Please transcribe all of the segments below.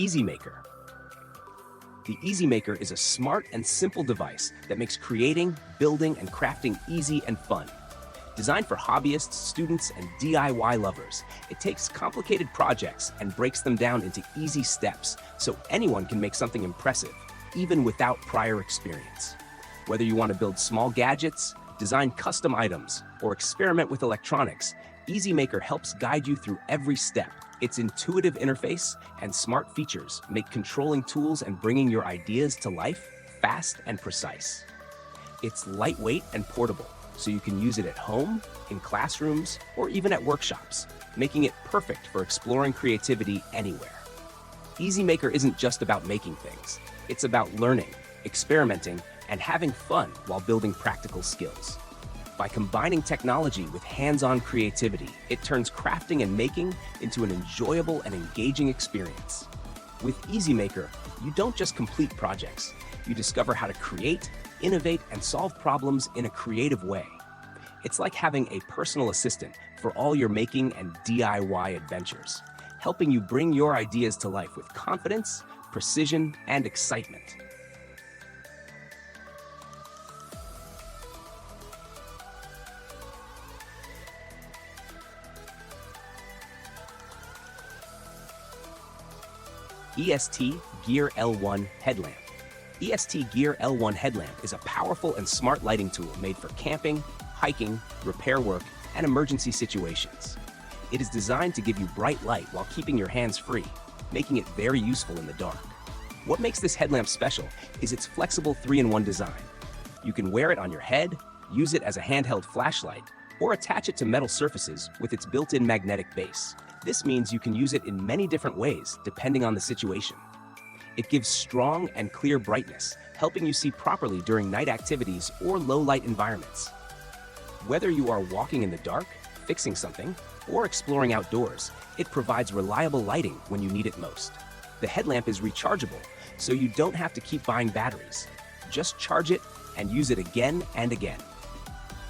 Easy Maker. The Easy Maker is a smart and simple device that makes creating, building, and crafting easy and fun. Designed for hobbyists, students, and DIY lovers, it takes complicated projects and breaks them down into easy steps so anyone can make something impressive, even without prior experience. Whether you want to build small gadgets, design custom items, or experiment with electronics, Easy Maker helps guide you through every step. Its intuitive interface and smart features make controlling tools and bringing your ideas to life fast and precise. It's lightweight and portable, so you can use it at home, in classrooms, or even at workshops, making it perfect for exploring creativity anywhere. Easy Maker isn't just about making things. It's about learning, experimenting, and having fun while building practical skills. By combining technology with hands-on creativity, it turns crafting and making into an enjoyable and engaging experience. With Easy Maker, you don't just complete projects. You discover how to create, innovate, and solve problems in a creative way. It's like having a personal assistant for all your making and DIY adventures, helping you bring your ideas to life with confidence, precision, and excitement. EST Gear L1 Headlamp. EST Gear L1 Headlamp is a powerful and smart lighting tool made for camping, hiking, repair work, and emergency situations. It is designed to give you bright light while keeping your hands free, making it very useful in the dark. What makes this headlamp special is its flexible 3-in-1 design. You can wear it on your head, use it as a handheld flashlight, or attach it to metal surfaces with its built-in magnetic base. This means you can use it in many different ways depending on the situation. It gives strong and clear brightness, helping you see properly during night activities or low-light environments. Whether you are walking in the dark, fixing something, or exploring outdoors, it provides reliable lighting when you need it most. The headlamp is rechargeable, so you don't have to keep buying batteries. Just charge it and use it again and again.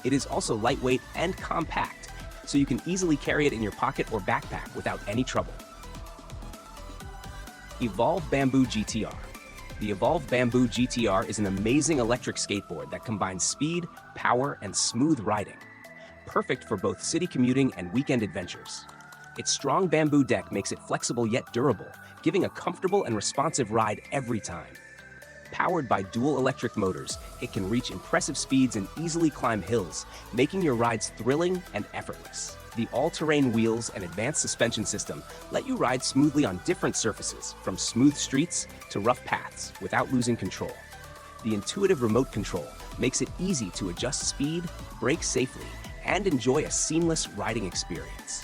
It is also lightweight and compact, so you can easily carry it in your pocket or backpack without any trouble. Evolve Bamboo GTR. The Evolve Bamboo GTR is an amazing electric skateboard that combines speed, power, and smooth riding. Perfect for both city commuting and weekend adventures. Its strong bamboo deck makes it flexible yet durable, giving a comfortable and responsive ride every time. Powered by dual electric motors, it can reach impressive speeds and easily climb hills, making your rides thrilling and effortless. The all-terrain wheels and advanced suspension system let you ride smoothly on different surfaces, from smooth streets to rough paths, without losing control. The intuitive remote control makes it easy to adjust speed, brake safely, and enjoy a seamless riding experience.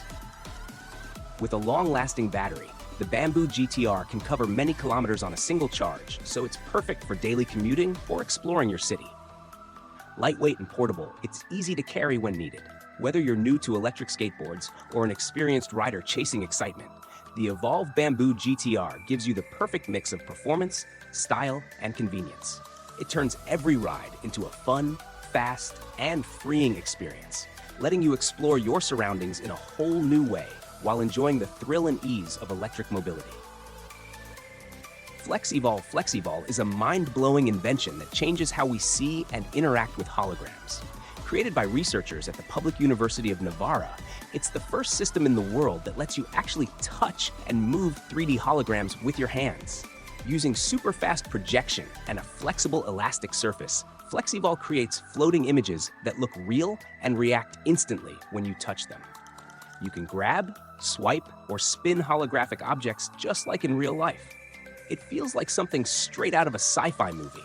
With a long-lasting battery, the Bamboo GTR can cover many kilometers on a single charge, so it's perfect for daily commuting or exploring your city. Lightweight and portable, it's easy to carry when needed. Whether you're new to electric skateboards or an experienced rider chasing excitement, the Evolve Bamboo GTR gives you the perfect mix of performance, style, and convenience. It turns every ride into a fun, fast, and freeing experience, letting you explore your surroundings in a whole new way while enjoying the thrill and ease of electric mobility. FlexEvolve is a mind-blowing invention that changes how we see and interact with holograms. Created by researchers at the Public University of Navarra, it's the first system in the world that lets you actually touch and move 3D holograms with your hands. Using super-fast projection and a flexible elastic surface, FlexEvolve creates floating images that look real and react instantly when you touch them. You can grab, swipe, or spin holographic objects just like in real life. It feels like something straight out of a sci-fi movie.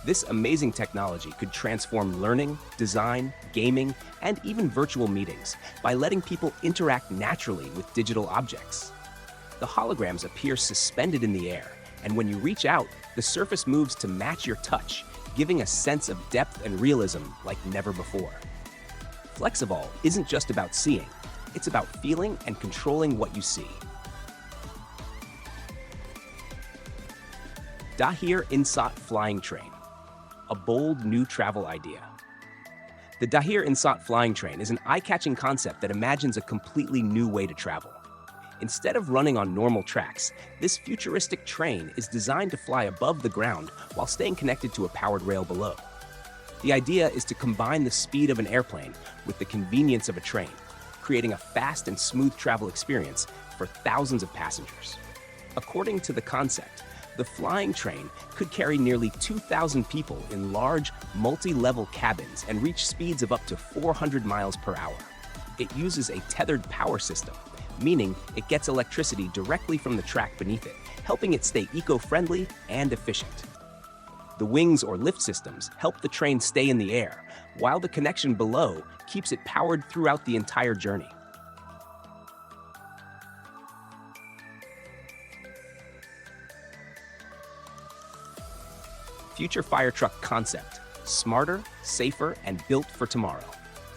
This amazing technology could transform learning, design, gaming, and even virtual meetings by letting people interact naturally with digital objects. The holograms appear suspended in the air, and when you reach out, the surface moves to match your touch, giving a sense of depth and realism like never before. FlexEvolve isn't just about seeing, it's about feeling and controlling what you see. Dahir Insat Flying Train, a bold new travel idea. The Dahir Insat Flying Train is an eye-catching concept that imagines a completely new way to travel. Instead of running on normal tracks, this futuristic train is designed to fly above the ground while staying connected to a powered rail below. The idea is to combine the speed of an airplane with the convenience of a train, creating a fast and smooth travel experience for thousands of passengers. According to the concept, the flying train could carry nearly 2,000 people in large, multi-level cabins and reach speeds of up to 400 miles per hour. It uses a tethered power system, meaning it gets electricity directly from the track beneath it, helping it stay eco-friendly and efficient. The wings or lift systems help the train stay in the air, while the connection below keeps it powered throughout the entire journey. Future fire truck concept: smarter, safer, and built for tomorrow.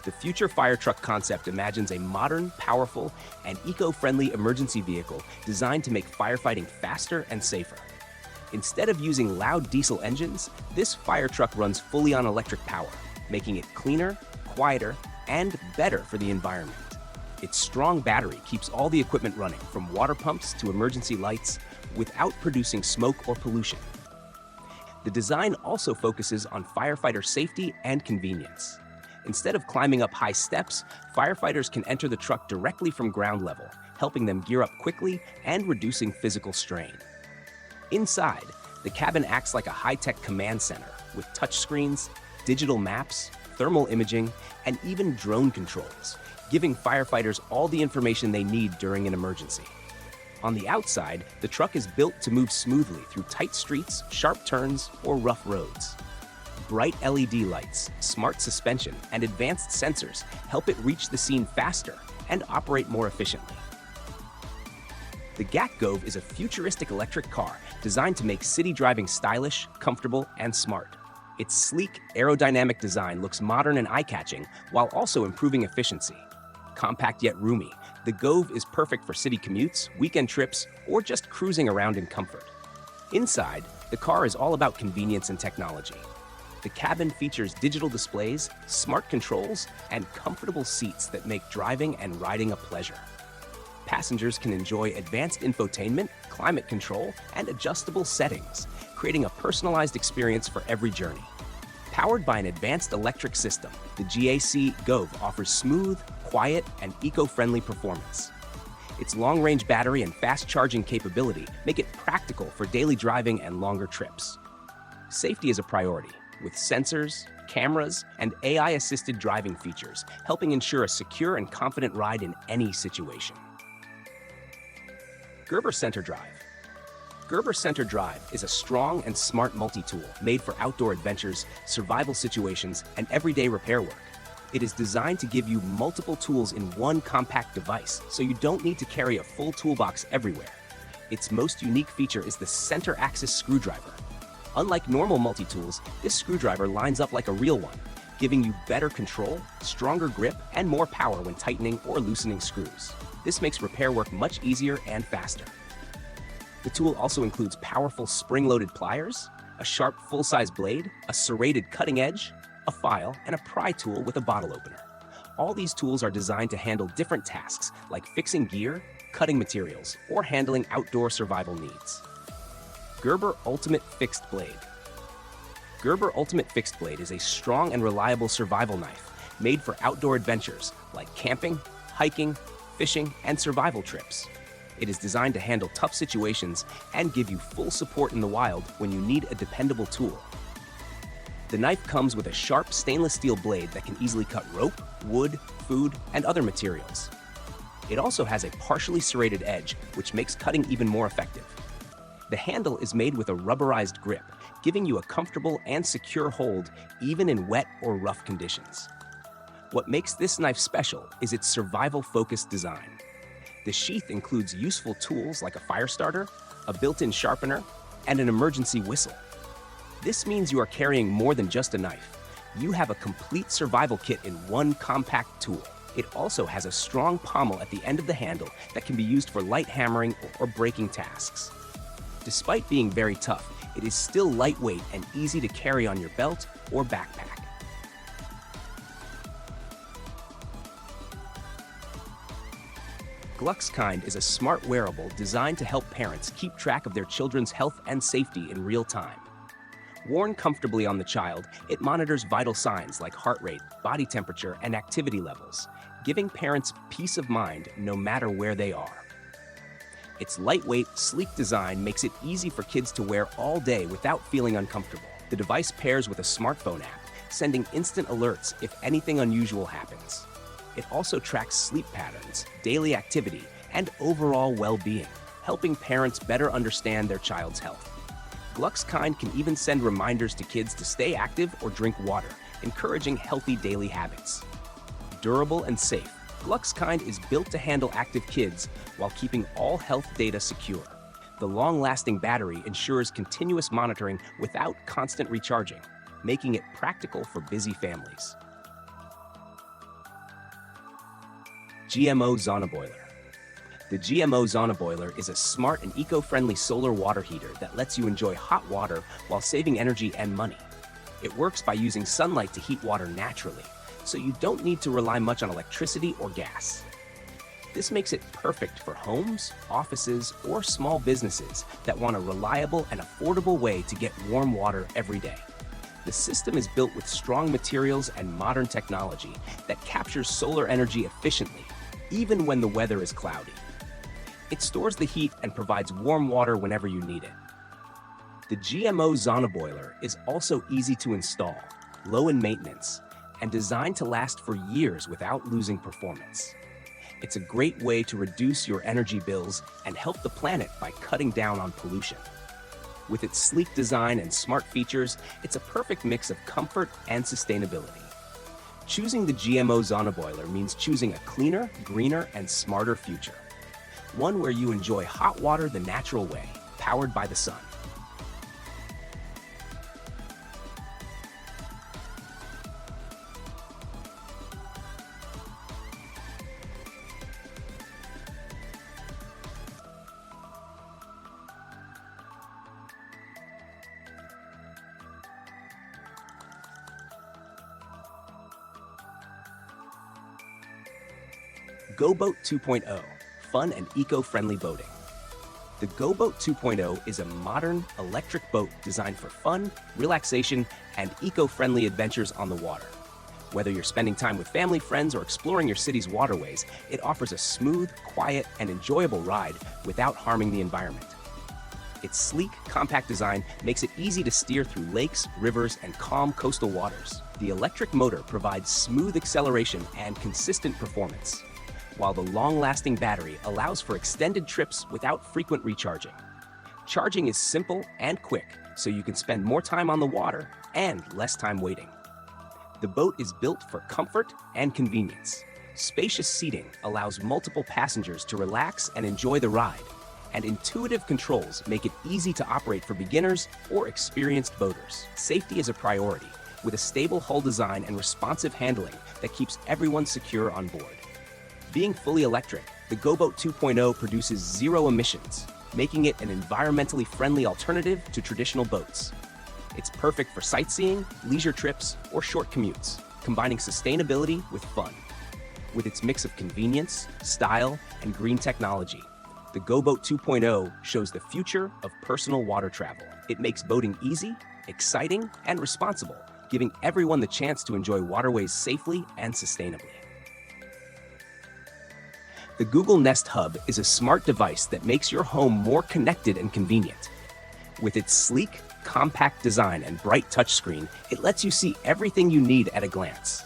The future fire truck concept imagines a modern, powerful, and eco-friendly emergency vehicle designed to make firefighting faster and safer. Instead of using loud diesel engines, this fire truck runs fully on electric power, making it cleaner, quieter, and better for the environment. Its strong battery keeps all the equipment running, from water pumps to emergency lights, without producing smoke or pollution. The design also focuses on firefighter safety and convenience. Instead of climbing up high steps, firefighters can enter the truck directly from ground level, helping them gear up quickly and reducing physical strain. Inside, the cabin acts like a high-tech command center with touchscreens, digital maps, thermal imaging, and even drone controls, giving firefighters all the information they need during an emergency. On the outside, the truck is built to move smoothly through tight streets, sharp turns, or rough roads. Bright LED lights, smart suspension, and advanced sensors help it reach the scene faster and operate more efficiently. The Gadget is a futuristic electric car designed to make city driving stylish, comfortable, and smart. Its sleek, aerodynamic design looks modern and eye-catching while also improving efficiency. Compact yet roomy, the Gove is perfect for city commutes, weekend trips, or just cruising around in comfort. Inside, the car is all about convenience and technology. The cabin features digital displays, smart controls, and comfortable seats that make driving and riding a pleasure. Passengers can enjoy advanced infotainment, climate control, and adjustable settings, creating a personalized experience for every journey. Powered by an advanced electric system, the GAC Gove offers smooth, quiet, and eco-friendly performance. Its long-range battery and fast-charging capability make it practical for daily driving and longer trips. Safety is a priority, with sensors, cameras, and AI-assisted driving features, helping ensure a secure and confident ride in any situation. Gerber Center Drive. Gerber Center Drive is a strong and smart multi-tool made for outdoor adventures, survival situations, and everyday repair work. It is designed to give you multiple tools in one compact device, so you don't need to carry a full toolbox everywhere. Its most unique feature is the center axis screwdriver. Unlike normal multi-tools, this screwdriver lines up like a real one, giving you better control, stronger grip, and more power when tightening or loosening screws. This makes repair work much easier and faster. The tool also includes powerful spring-loaded pliers, a sharp full-size blade, a serrated cutting edge, a file, and a pry tool with a bottle opener. All these tools are designed to handle different tasks like fixing gear, cutting materials, or handling outdoor survival needs. Gerber Ultimate Fixed Blade. Gerber Ultimate Fixed Blade is a strong and reliable survival knife made for outdoor adventures like camping, hiking, fishing, and survival trips. It is designed to handle tough situations and give you full support in the wild when you need a dependable tool. The knife comes with a sharp stainless steel blade that can easily cut rope, wood, food, and other materials. It also has a partially serrated edge, which makes cutting even more effective. The handle is made with a rubberized grip, giving you a comfortable and secure hold even in wet or rough conditions. What makes this knife special is its survival-focused design. The sheath includes useful tools like a fire starter, a built-in sharpener, and an emergency whistle. This means you are carrying more than just a knife. You have a complete survival kit in one compact tool. It also has a strong pommel at the end of the handle that can be used for light hammering or breaking tasks. Despite being very tough, it is still lightweight and easy to carry on your belt or backpack. GluxKind is a smart wearable designed to help parents keep track of their children's health and safety in real time. Worn comfortably on the child, it monitors vital signs like heart rate, body temperature, and activity levels, giving parents peace of mind no matter where they are. Its lightweight, sleek design makes it easy for kids to wear all day without feeling uncomfortable. The device pairs with a smartphone app, sending instant alerts if anything unusual happens. It also tracks sleep patterns, daily activity, and overall well-being, helping parents better understand their child's health. GluxKind can even send reminders to kids to stay active or drink water, encouraging healthy daily habits. Durable and safe, GluxKind is built to handle active kids while keeping all health data secure. The long-lasting battery ensures continuous monitoring without constant recharging, making it practical for busy families. GMO Sauna Boiler. The GMO Sauna Boiler is a smart and eco-friendly solar water heater that lets you enjoy hot water while saving energy and money. It works by using sunlight to heat water naturally, so you don't need to rely much on electricity or gas. This makes it perfect for homes, offices, or small businesses that want a reliable and affordable way to get warm water every day. The system is built with strong materials and modern technology that captures solar energy efficiently, even when the weather is cloudy. It stores the heat and provides warm water whenever you need it. The GMO Sauna Boiler is also easy to install, low in maintenance, and designed to last for years without losing performance. It's a great way to reduce your energy bills and help the planet by cutting down on pollution. With its sleek design and smart features, it's a perfect mix of comfort and sustainability. Choosing the GMO Sauna Boiler means choosing a cleaner, greener, and smarter future. One where you enjoy hot water the natural way, powered by the sun. GoBoat 2.0, fun and eco-friendly boating. The GoBoat 2.0 is a modern electric boat designed for fun, relaxation, and eco-friendly adventures on the water. Whether you're spending time with family, friends, or exploring your city's waterways, it offers a smooth, quiet, and enjoyable ride without harming the environment. Its sleek, compact design makes it easy to steer through lakes, rivers, and calm coastal waters. The electric motor provides smooth acceleration and consistent performance, while the long-lasting battery allows for extended trips without frequent recharging. Charging is simple and quick, so you can spend more time on the water and less time waiting. The boat is built for comfort and convenience. Spacious seating allows multiple passengers to relax and enjoy the ride, and intuitive controls make it easy to operate for beginners or experienced boaters. Safety is a priority, with a stable hull design and responsive handling that keeps everyone secure on board. Being fully electric, the GoBoat 2.0 produces zero emissions, making it an environmentally friendly alternative to traditional boats. It's perfect for sightseeing, leisure trips, or short commutes, combining sustainability with fun. With its mix of convenience, style, and green technology, the GoBoat 2.0 shows the future of personal water travel. It makes boating easy, exciting, and responsible, giving everyone the chance to enjoy waterways safely and sustainably. The Google Nest Hub is a smart device that makes your home more connected and convenient. With its sleek, compact design and bright touchscreen, it lets you see everything you need at a glance.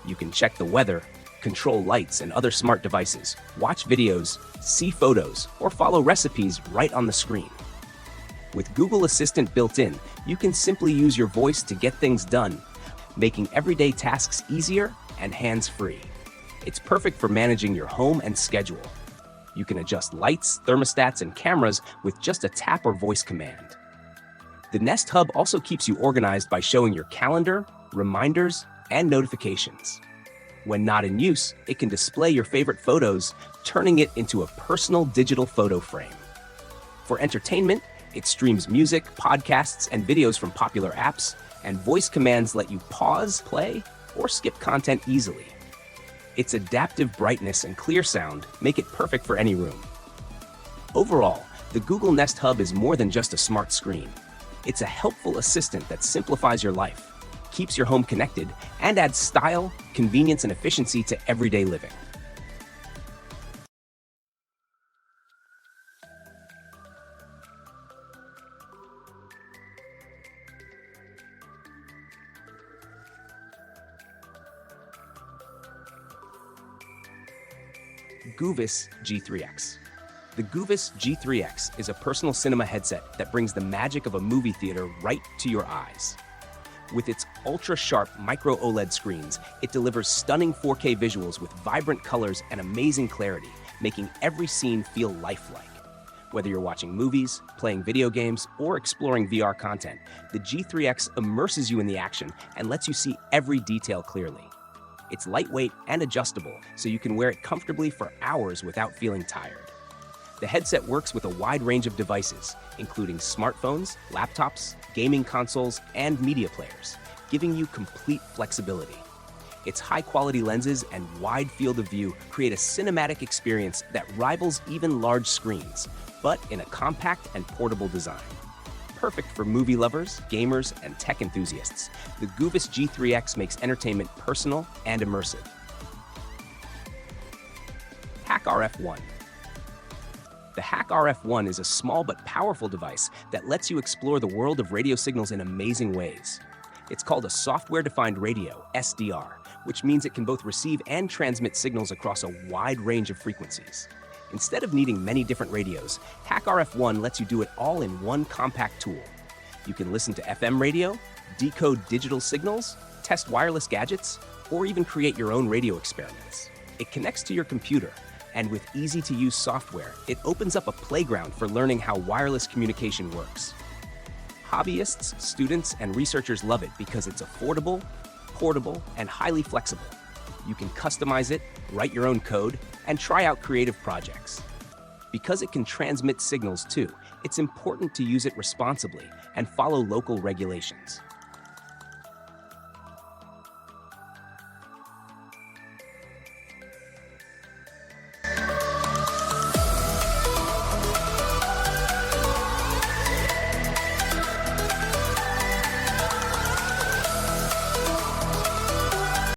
You can check the weather, control lights and other smart devices, watch videos, see photos, or follow recipes right on the screen. With Google Assistant built in, you can simply use your voice to get things done, making everyday tasks easier and hands-free. It's perfect for managing your home and schedule. You can adjust lights, thermostats, and cameras with just a tap or voice command. The Nest Hub also keeps you organized by showing your calendar, reminders, and notifications. When not in use, it can display your favorite photos, turning it into a personal digital photo frame. For entertainment, it streams music, podcasts, and videos from popular apps, and voice commands let you pause, play, or skip content easily. Its adaptive brightness and clear sound make it perfect for any room. Overall, the Google Nest Hub is more than just a smart screen. It's a helpful assistant that simplifies your life, keeps your home connected, and adds style, convenience, and efficiency to everyday living. Goovis G3X. The Goovis G3X is a personal cinema headset that brings the magic of a movie theater right to your eyes. With its ultra-sharp micro OLED screens, it delivers stunning 4K visuals with vibrant colors and amazing clarity, making every scene feel lifelike. Whether you're watching movies, playing video games, or exploring VR content, the G3X immerses you in the action and lets you see every detail clearly. It's lightweight and adjustable, so you can wear it comfortably for hours without feeling tired. The headset works with a wide range of devices, including smartphones, laptops, gaming consoles, and media players, giving you complete flexibility. Its high-quality lenses and wide field of view create a cinematic experience that rivals even large screens, but in a compact and portable design. Perfect for movie lovers, gamers, and tech enthusiasts, the Goovis G3X makes entertainment personal and immersive. Hack RF1. The Hack RF1 is a small but powerful device that lets you explore the world of radio signals in amazing ways. It's called a software-defined radio, SDR, which means it can both receive and transmit signals across a wide range of frequencies. Instead of needing many different radios, Hack RF1 lets you do it all in one compact tool. You can listen to FM radio, decode digital signals, test wireless gadgets, or even create your own radio experiments. It connects to your computer, and with easy-to-use software, it opens up a playground for learning how wireless communication works. Hobbyists, students, and researchers love it because it's affordable, portable, and highly flexible. You can customize it, write your own code, and try out creative projects. Because it can transmit signals too, it's important to use it responsibly and follow local regulations.